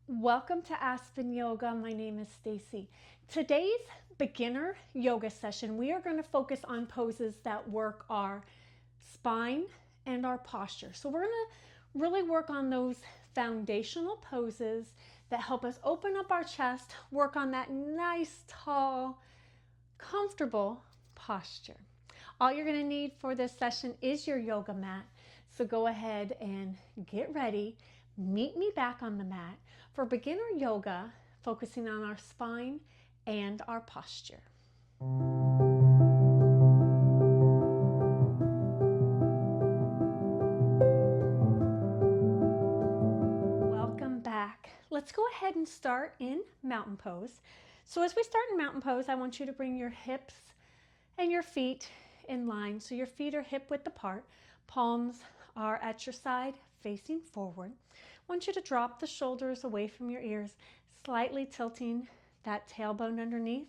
Welcome to Aspen Yoga. My name is Stacy. Today's beginner yoga session, we are going to focus on poses that work our spine and our posture. So we're going to really work on those foundational poses that help us open up our chest, work on that nice, tall, comfortable posture. All you're going to need for this session is your yoga mat. So go ahead and get ready. Meet me back on the mat for beginner yoga, focusing on our spine and our posture. Welcome back. Let's go ahead and start in mountain pose. So as we start in mountain pose, I want you to bring your hips and your feet in line. So your feet are hip width apart. Palms are at your side, facing forward. I want you to drop the shoulders away from your ears, slightly tilting that tailbone underneath.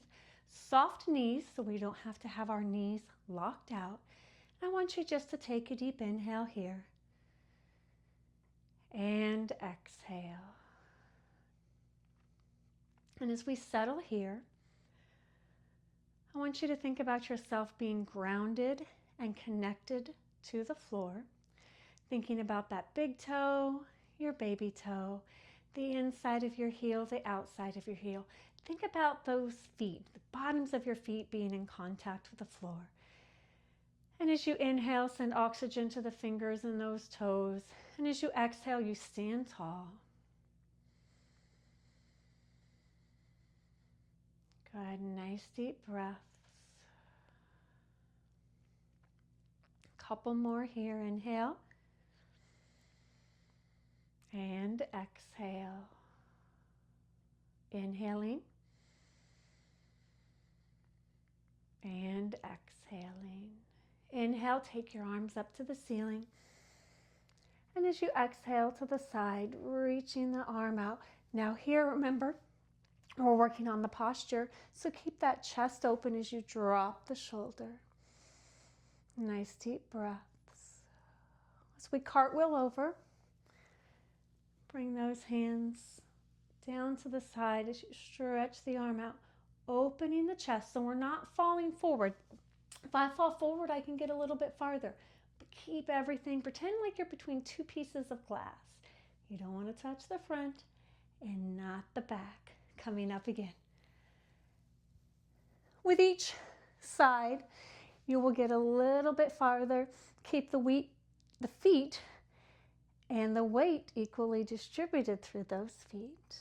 Soft knees, so we don't have to have our knees locked out. I want you just to take a deep inhale here. And exhale. And as we settle here, I want you to think about yourself being grounded and connected to the floor. Thinking about that big toe, your baby toe, the inside of your heel, the outside of your heel. Think about those feet, the bottoms of your feet being in contact with the floor. And as you inhale, send oxygen to the fingers and those toes. And as you exhale, you stand tall. Good, nice deep breaths. Couple more here, inhale. And exhale. Inhaling. And exhaling. Inhale, take your arms up to the ceiling. And as you exhale to the side, reaching the arm out. Now here, remember, we're working on the posture, so keep that chest open as you drop the shoulder. Nice deep breaths. As we cartwheel over, bring those hands down to the side as you stretch the arm out, opening the chest so we're not falling forward. If I fall forward, I can get a little bit farther, but keep everything, pretend like you're between two pieces of glass. You don't want to touch the front and not the back. Coming up again. With each side, you will get a little bit farther. Keep the feet and the weight equally distributed through those feet.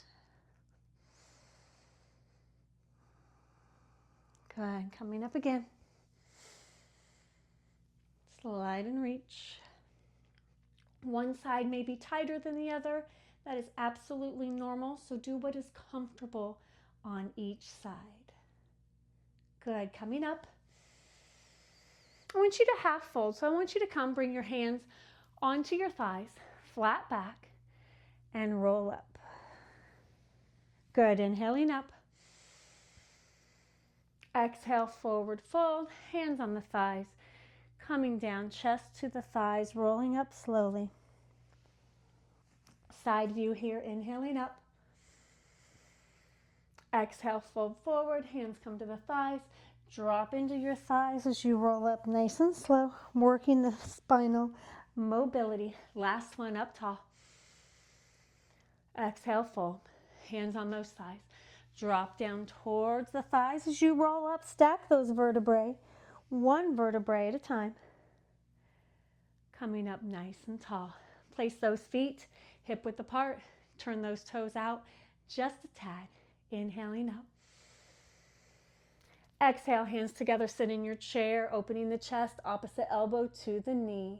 Good, coming up again. Slide and reach. One side may be tighter than the other. That is absolutely normal, so do what is comfortable on each side. Good, coming up. I want you to half fold, so I want you to bring your hands onto your thighs, flat back, and roll up. Good, inhaling up. Exhale, forward fold, hands on the thighs, coming down, chest to the thighs, rolling up slowly. Side view here, inhaling up. Exhale, fold forward, hands come to the thighs. Drop into your thighs as you roll up nice and slow, working the spinal mobility. Last one, up tall. Exhale, fold. Hands on those thighs. Drop down towards the thighs as you roll up. Stack those vertebrae, one vertebrae at a time. Coming up nice and tall. Place those feet hip width apart. Turn those toes out just a tad. Inhaling up. Exhale, hands together, sit in your chair, opening the chest, opposite elbow to the knee.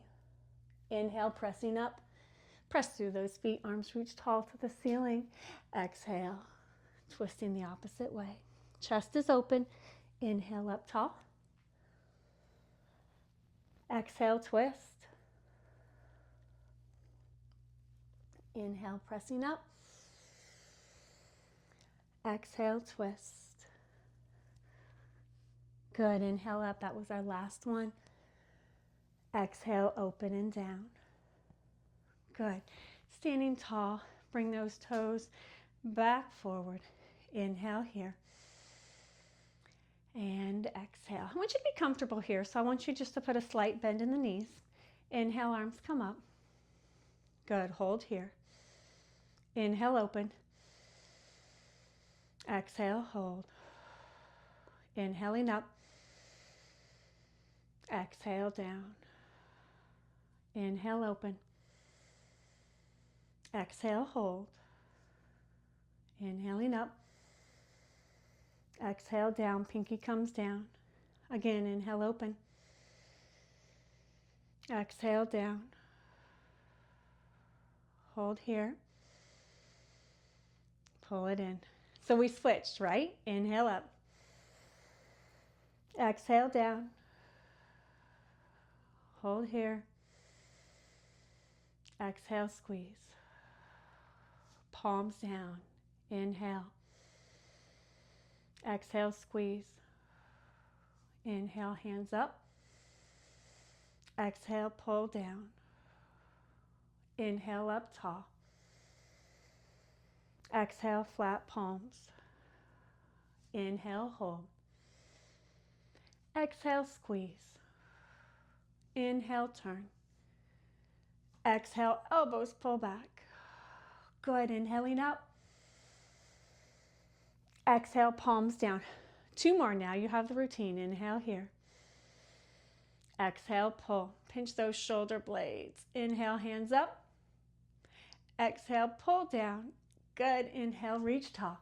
Inhale, pressing up. Press through those feet, arms reach tall to the ceiling. Exhale, twisting the opposite way. Chest is open. Inhale, up tall. Exhale, twist. Inhale, pressing up. Exhale, twist. Good, inhale up, that was our last one. Exhale, open and down. Good. Standing tall, bring those toes back, forward. Inhale here. And exhale. I want you to be comfortable here, so I want you just to put a slight bend in the knees. Inhale, arms come up. Good, hold here. Inhale, open. Exhale, hold. Inhaling up. Exhale, down. Inhale, open. Exhale, hold. Inhaling up. Exhale, down. Pinky comes down. Again, inhale, open. Exhale, down. Hold here. Pull it in. So we switched, right? Inhale up. Exhale, down. Hold here. Exhale, squeeze. Palms down. Inhale. Exhale, squeeze. Inhale, hands up. Exhale, pull down. Inhale, up tall. Exhale, flat palms. Inhale, hold. Exhale, squeeze. Inhale, turn. Exhale, elbows pull back. Good, inhaling up. Exhale, palms down. 2 more now, you have the routine. Inhale here. Exhale, pull. Pinch those shoulder blades. Inhale, hands up. Exhale, pull down. Good, inhale, reach tall.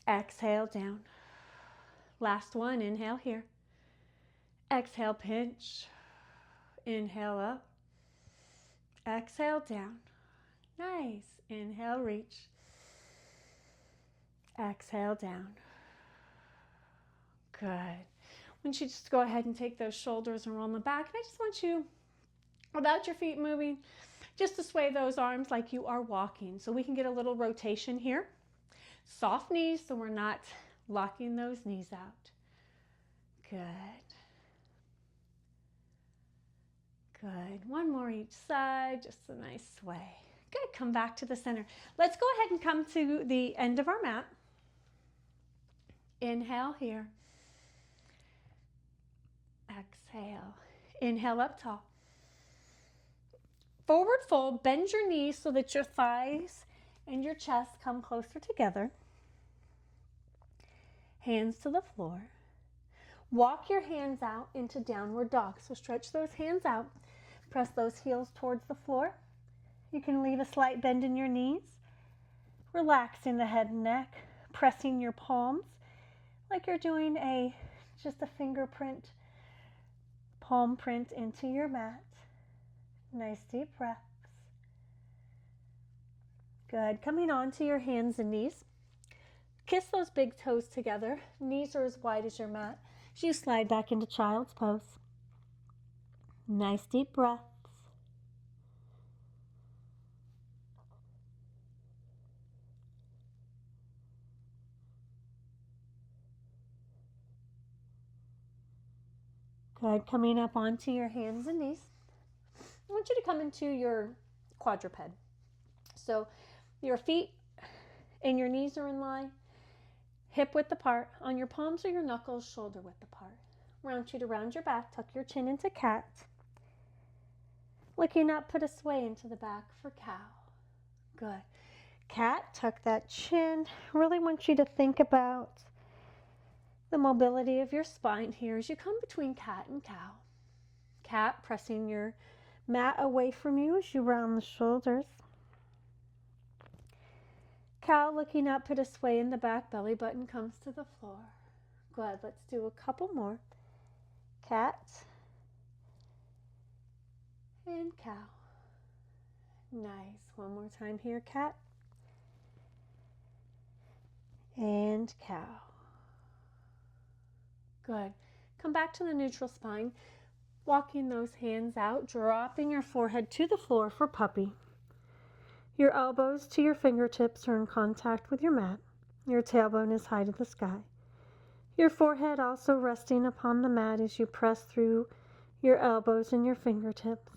Exhale, down. Last one, inhale here. Exhale, pinch. Inhale, up. Exhale, down. Nice. Inhale, reach. Exhale, down. Good. I want you just to go ahead and take those shoulders and roll them back. And I just want you, without your feet moving, just to sway those arms like you are walking. So we can get a little rotation here. Soft knees so we're not locking those knees out. Good. Good. One more each side, just a nice sway. Good. Come back to the center. Let's go ahead and come to the end of our mat. Inhale here. Exhale. Inhale up tall. Forward fold. Bend your knees so that your thighs and your chest come closer together. Hands to the floor. Walk your hands out into downward dog. So stretch those hands out. Press those heels towards the floor. You can leave a slight bend in your knees. Relaxing the head and neck. Pressing your palms like you're doing just a fingerprint, palm print into your mat. Nice deep breaths. Good. Coming on to your hands and knees. Kiss those big toes together. Knees are as wide as your mat. As you slide back into child's pose. Nice deep breaths. Good. Coming up onto your hands and knees. I want you to come into your quadruped. So your feet and your knees are in line, hip width apart. On your palms or your knuckles, shoulder width apart. I want you to round your back, tuck your chin into cat. Looking up, put a sway into the back for cow. Good. Cat, tuck that chin. Really want you to think about the mobility of your spine here as you come between cat and cow. Cat, pressing your mat away from you as you round the shoulders. Cow, looking up, put a sway in the back, belly button comes to the floor. Good, let's do a couple more. Cat and cow. Nice. One more time here, cat and cow. Good. Come back to the neutral spine, walking those hands out, dropping your forehead to the floor for puppy. Your elbows to your fingertips are in contact with your mat. Your tailbone is high to the sky. Your forehead also resting upon the mat as you press through your elbows and your fingertips.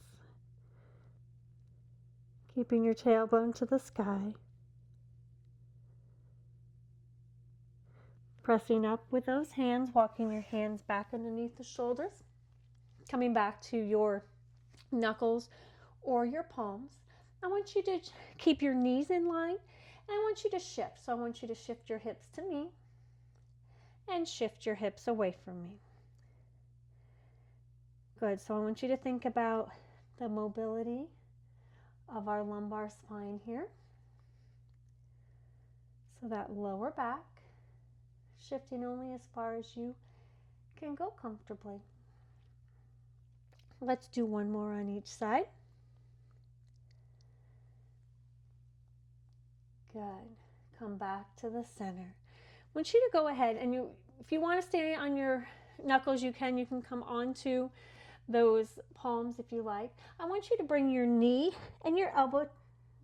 Keeping your tailbone to the sky. Pressing up with those hands, walking your hands back underneath the shoulders, coming back to your knuckles or your palms. I want you to keep your knees in line, and I want you to shift. So I want you to shift your hips to me and shift your hips away from me. Good. So I want you to think about the mobility of our lumbar spine here. So that lower back, shifting only as far as you can go comfortably. Let's do one more on each side. Good. Come back to the center. I want you to go ahead and if you want to stay on your knuckles, you can come onto those palms if you like. I want you to bring your knee and your elbow,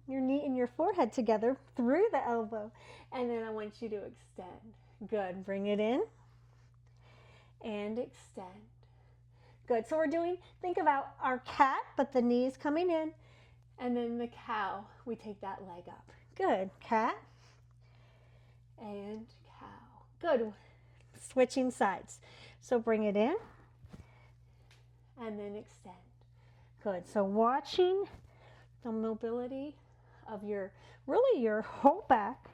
your knee and your forehead together through the elbow. And then I want you to extend. Good. Bring it in and extend. Good. So think about our cat, but the knees coming in. And then the cow, we take that leg up. Good. Cat and cow. Good. Switching sides. So bring it in and then extend. Good. So watching the mobility of your whole back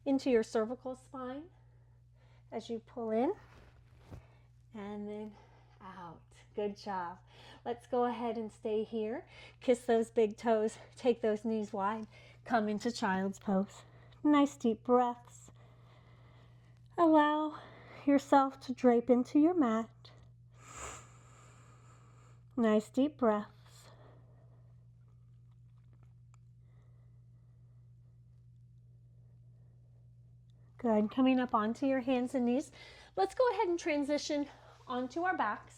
into your cervical spine as you pull in and then out. Good job. Let's go ahead and stay here. Kiss those big toes. Take those knees wide. Come into child's pose. Nice deep breaths. Allow yourself to drape into your mat. Nice deep breaths. Good. Coming up onto your hands and knees. Let's go ahead and transition onto our backs.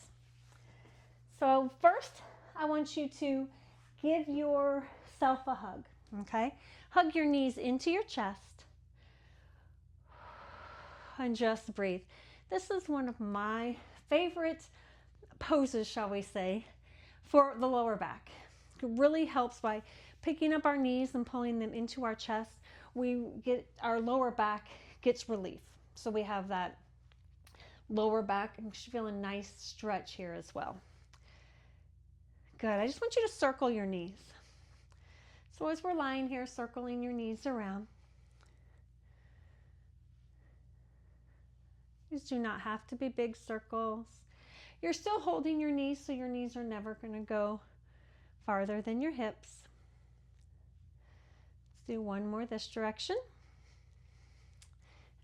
So first, I want you to give yourself a hug, okay? Hug your knees into your chest and just breathe. This is one of my favorite poses, shall we say, for the lower back. It really helps by picking up our knees and pulling them into our chest. Our lower back gets relief. So we have that lower back. I'm feeling a nice stretch here as well. Good. I just want you to circle your knees. So as we're lying here, circling your knees around. These do not have to be big circles. You're still holding your knees, so your knees are never going to go farther than your hips. Let's do one more this direction.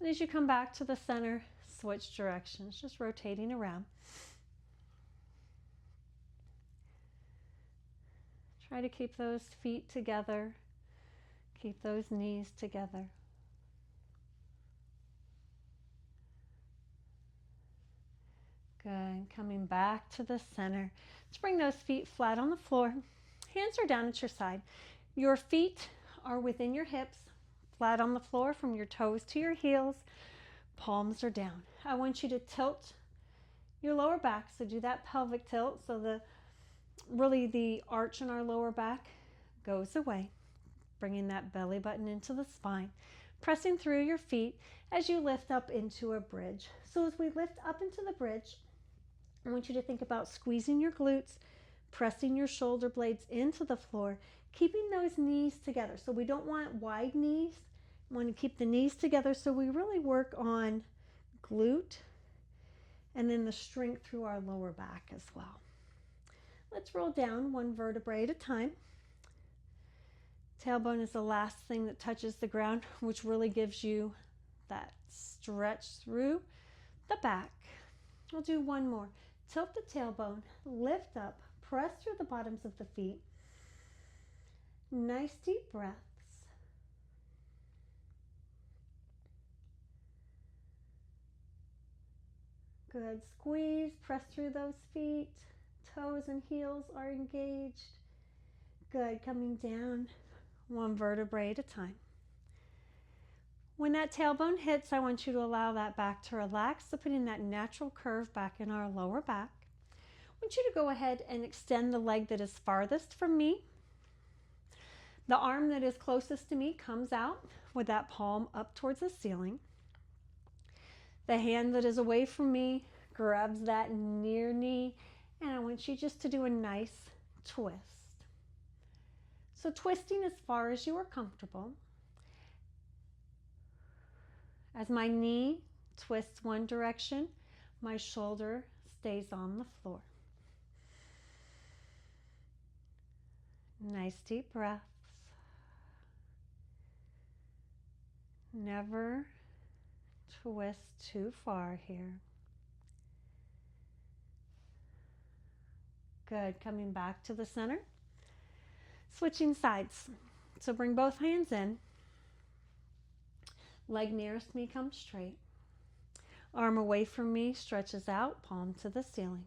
And as you come back to the center, switch directions, just rotating around. Try to keep those feet together. Keep those knees together. Good. Coming back to the center. Let's bring those feet flat on the floor. Hands are down at your side. Your feet are within your hips, flat on the floor from your toes to your heels. Palms are down. I want you to tilt your lower back. So do that pelvic tilt. So the arch in our lower back goes away. Bringing that belly button into the spine. Pressing through your feet as you lift up into a bridge. So as we lift up into the bridge, I want you to think about squeezing your glutes, pressing your shoulder blades into the floor, keeping those knees together. So we don't want wide knees. We want to keep the knees together. So we really work on glute and then the strength through our lower back as well. Let's roll down one vertebrae at a time. Tailbone is the last thing that touches the ground, which really gives you that stretch through the back. We'll do one more. Tilt the tailbone, lift up, press through the bottoms of the feet. Nice deep breaths. Good. Squeeze, press through those feet. Toes and heels are engaged. Good. Coming down one vertebrae at a time. When that tailbone hits, I want you to allow that back to relax. So putting that natural curve back in our lower back. I want you to go ahead and extend the leg that is farthest from me. The arm that is closest to me comes out with that palm up towards the ceiling. The hand that is away from me grabs that near knee, and I want you just to do a nice twist. So twisting as far as you are comfortable. As my knee twists one direction, my shoulder stays on the floor. Nice deep breaths. Never twist too far here. Good. Coming back to the center. Switching sides. So bring both hands in. Leg nearest me comes straight. Arm away from me stretches out, palm to the ceiling.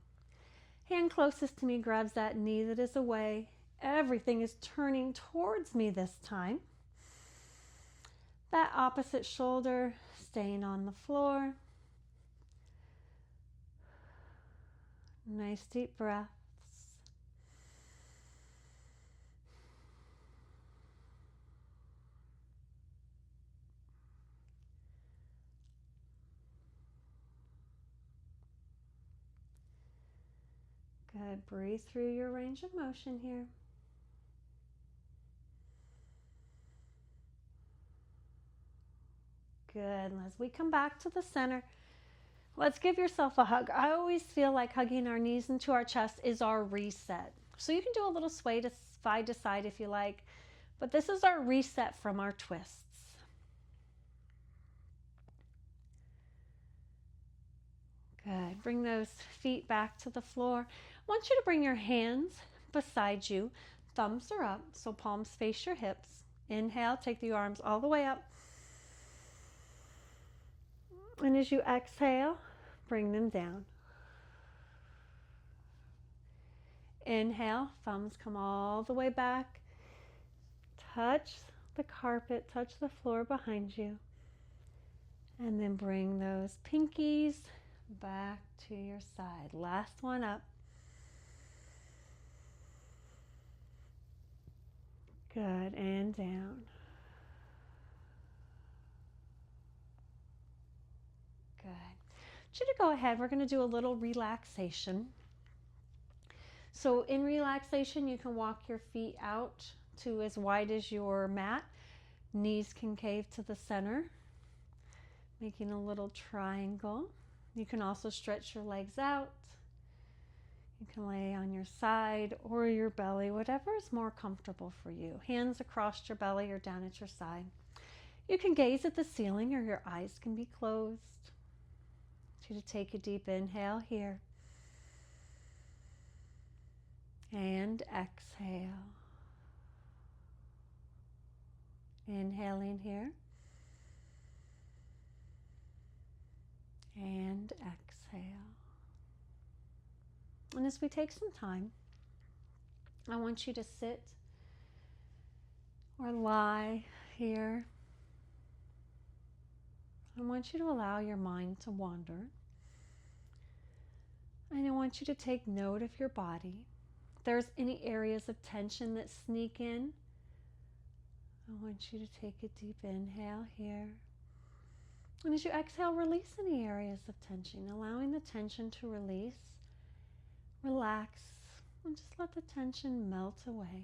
Hand closest to me grabs that knee that is away. Everything is turning towards me this time. That opposite shoulder staying on the floor. Nice deep breaths. Good. Breathe through your range of motion here. Good. And as we come back to the center, let's give yourself a hug. I always feel like hugging our knees into our chest is our reset. So you can do a little sway to side if you like, but this is our reset from our twists. Good. Bring those feet back to the floor. I want you to bring your hands beside you. Thumbs are up, so palms face your hips. Inhale, take the arms all the way up. And as you exhale, bring them down. Inhale, thumbs come all the way back. Touch the carpet, touch the floor behind you. And then bring those pinkies back to your side. Last one up. Good, and down. Good. I want you to go ahead. We're going to do a little relaxation. So in relaxation, you can walk your feet out to as wide as your mat. Knees concave to the center, making a little triangle. You can also stretch your legs out. You can lay on your side or your belly, whatever is more comfortable for you. Hands across your belly or down at your side. You can gaze at the ceiling or your eyes can be closed. I want you to take a deep inhale here. And exhale. Inhaling here. And exhale. And as we take some time, I want you to sit or lie here. I want you to allow your mind to wander. And I want you to take note of your body. If there's any areas of tension that sneak in, I want you to take a deep inhale here. And as you exhale, release any areas of tension, allowing the tension to release. Relax and just let the tension melt away.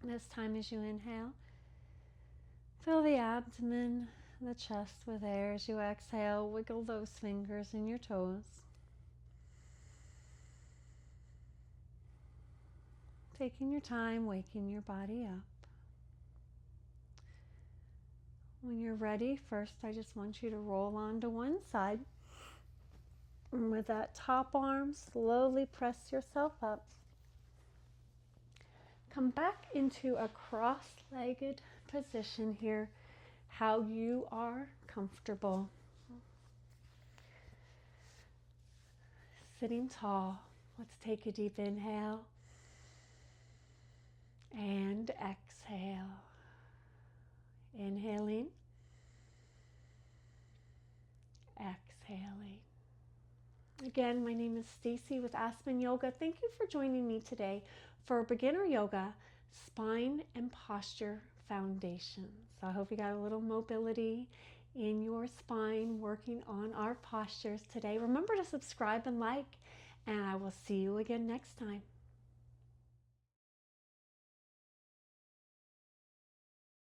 This time as you inhale, fill the abdomen, the chest with air. As you exhale, wiggle those fingers and your toes. Taking your time, waking your body up. When you're ready, first I just want you to roll onto one side. And with that top arm, slowly press yourself up. Come back into a cross-legged position here, how you are comfortable. Sitting tall. Let's take a deep inhale and exhale. Inhaling, exhaling. Again, my name is Stacy with Aspen Yoga. Thank you for joining me today for beginner yoga, spine and posture foundation. So I hope you got a little mobility in your spine, working on our postures today. Remember to subscribe and like, and I will see you again next time.